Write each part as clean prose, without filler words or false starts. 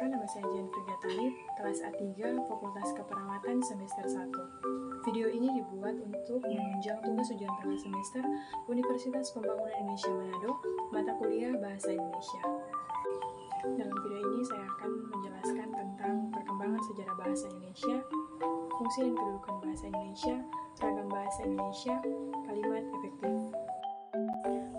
Perkenalkan, nama saya Jen Priga Talib, kelas A3, Fakultas Keperawatan semester 1. Video ini dibuat untuk menunjang tugas ujian tengah semester Universitas Pembangunan Indonesia Manado, mata kuliah Bahasa Indonesia. Dalam video ini saya akan menjelaskan tentang perkembangan sejarah bahasa Indonesia, fungsi dan kedudukan bahasa Indonesia, ragam bahasa Indonesia, kalimat efektif.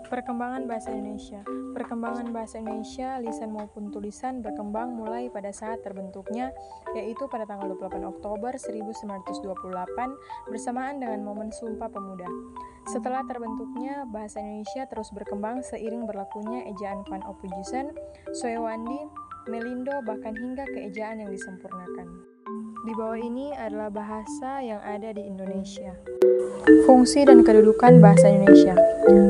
Perkembangan bahasa Indonesia. Perkembangan bahasa Indonesia, lisan maupun tulisan berkembang mulai pada saat terbentuknya, yaitu pada tanggal 28 Oktober 1928 bersamaan dengan momen Sumpah Pemuda. Setelah terbentuknya, bahasa Indonesia terus berkembang seiring berlakunya ejaan Van Ophuijsen, Soewandi, Melindo, bahkan hingga ke ejaan yang disempurnakan. Di bawah ini adalah bahasa yang ada di Indonesia. Fungsi dan kedudukan bahasa Indonesia.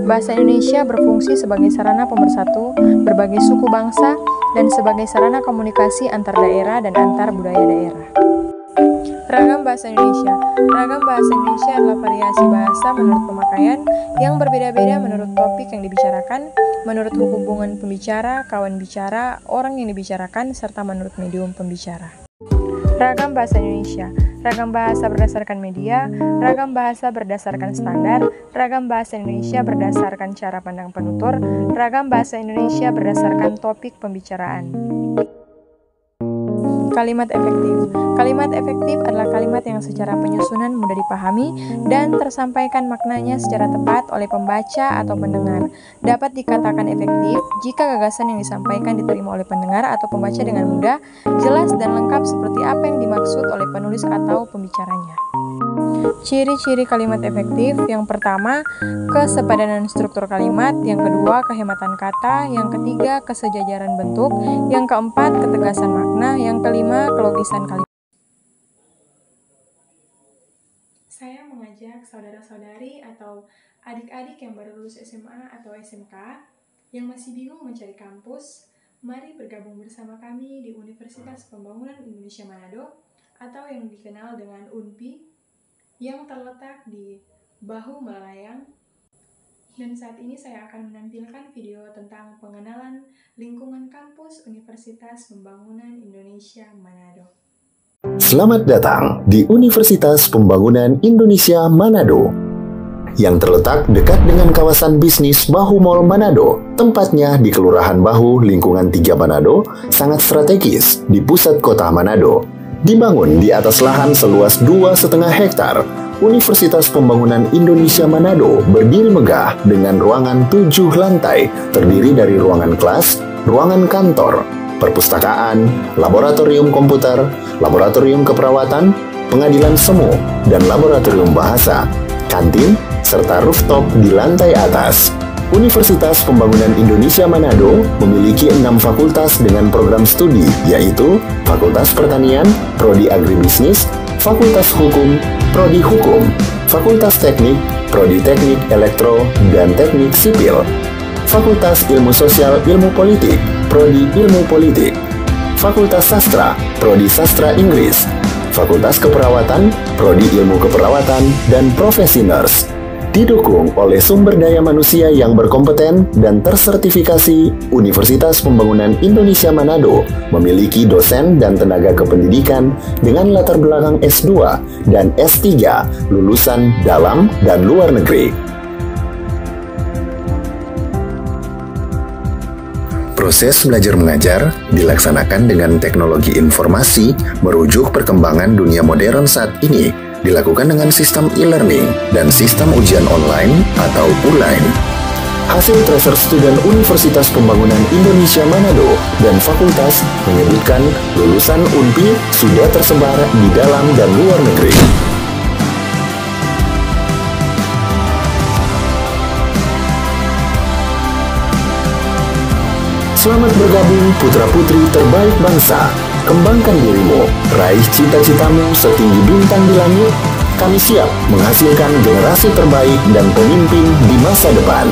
Bahasa Indonesia berfungsi sebagai sarana pemersatu berbagai suku bangsa dan sebagai sarana komunikasi antar daerah dan antar budaya daerah. Ragam bahasa Indonesia. Ragam bahasa Indonesia adalah variasi bahasa menurut pemakaian yang berbeda-beda menurut topik yang dibicarakan, menurut hubungan pembicara, kawan bicara, orang yang dibicarakan, serta menurut medium pembicara. Ragam bahasa Indonesia. Ragam bahasa berdasarkan media, ragam bahasa berdasarkan standar, ragam bahasa Indonesia berdasarkan cara pandang penutur, ragam bahasa Indonesia berdasarkan topik pembicaraan. Kalimat efektif. Kalimat efektif adalah kalimat yang secara penyusunan mudah dipahami dan tersampaikan maknanya secara tepat oleh pembaca atau pendengar. Dapat dikatakan efektif jika gagasan yang disampaikan diterima oleh pendengar atau pembaca dengan mudah, jelas dan lengkap seperti apa yang dimaksud oleh penulis atau pembicaranya. Ciri-ciri kalimat efektif. Yang pertama, kesepadanan struktur kalimat. Yang kedua, kehematan kata. Yang ketiga, kesejajaran bentuk. Yang keempat, ketegasan makna. Yang kelima, kelogisan kalimat. Saya mengajak saudara-saudari atau adik-adik yang baru lulus SMA atau SMK yang masih bingung mencari kampus, mari bergabung bersama kami di Universitas Pembangunan Indonesia Manado atau yang dikenal dengan UNPI yang terletak di Bahu Melayang. Dan saat ini saya akan menampilkan video tentang pengenalan lingkungan kampus Universitas Pembangunan Indonesia Manado. Selamat datang di Universitas Pembangunan Indonesia Manado yang terletak dekat dengan kawasan bisnis Bahu Mall Manado. Tempatnya di Kelurahan Bahu, lingkungan 3 Manado, sangat strategis di pusat kota Manado. Dibangun di atas lahan seluas 2,5 hektar, Universitas Pembangunan Indonesia Manado berdiri megah dengan ruangan 7 lantai, terdiri dari ruangan kelas, ruangan kantor, perpustakaan, laboratorium komputer, laboratorium keperawatan, pengadilan semu, dan laboratorium bahasa, kantin, serta rooftop di lantai atas. Universitas Pembangunan Indonesia Manado memiliki 6 fakultas dengan program studi, yaitu Fakultas Pertanian, Prodi Agribisnis, Fakultas Hukum, Prodi Hukum, Fakultas Teknik, Prodi Teknik Elektro dan Teknik Sipil, Fakultas Ilmu Sosial Ilmu Politik, Prodi Ilmu Politik, Fakultas Sastra, Prodi Sastra Inggris, Fakultas Keperawatan, Prodi Ilmu Keperawatan, dan Profesi Nurse. Didukung oleh sumber daya manusia yang berkompeten dan tersertifikasi, Universitas Pembangunan Indonesia Manado memiliki dosen dan tenaga kependidikan dengan latar belakang S2 dan S3 lulusan dalam dan luar negeri. Proses belajar mengajar dilaksanakan dengan teknologi informasi merujuk perkembangan dunia modern saat ini, dilakukan dengan sistem e-learning dan sistem ujian online atau ULAIN. Hasil tracer student Universitas Pembangunan Indonesia Manado dan fakultas menyebutkan lulusan UNPI sudah tersebar di dalam dan luar negeri. Selamat bergabung putra-putri terbaik bangsa. Kembangkan dirimu, raih cita-citamu setinggi bintang di langit. Kami siap menghasilkan generasi terbaik dan pemimpin di masa depan.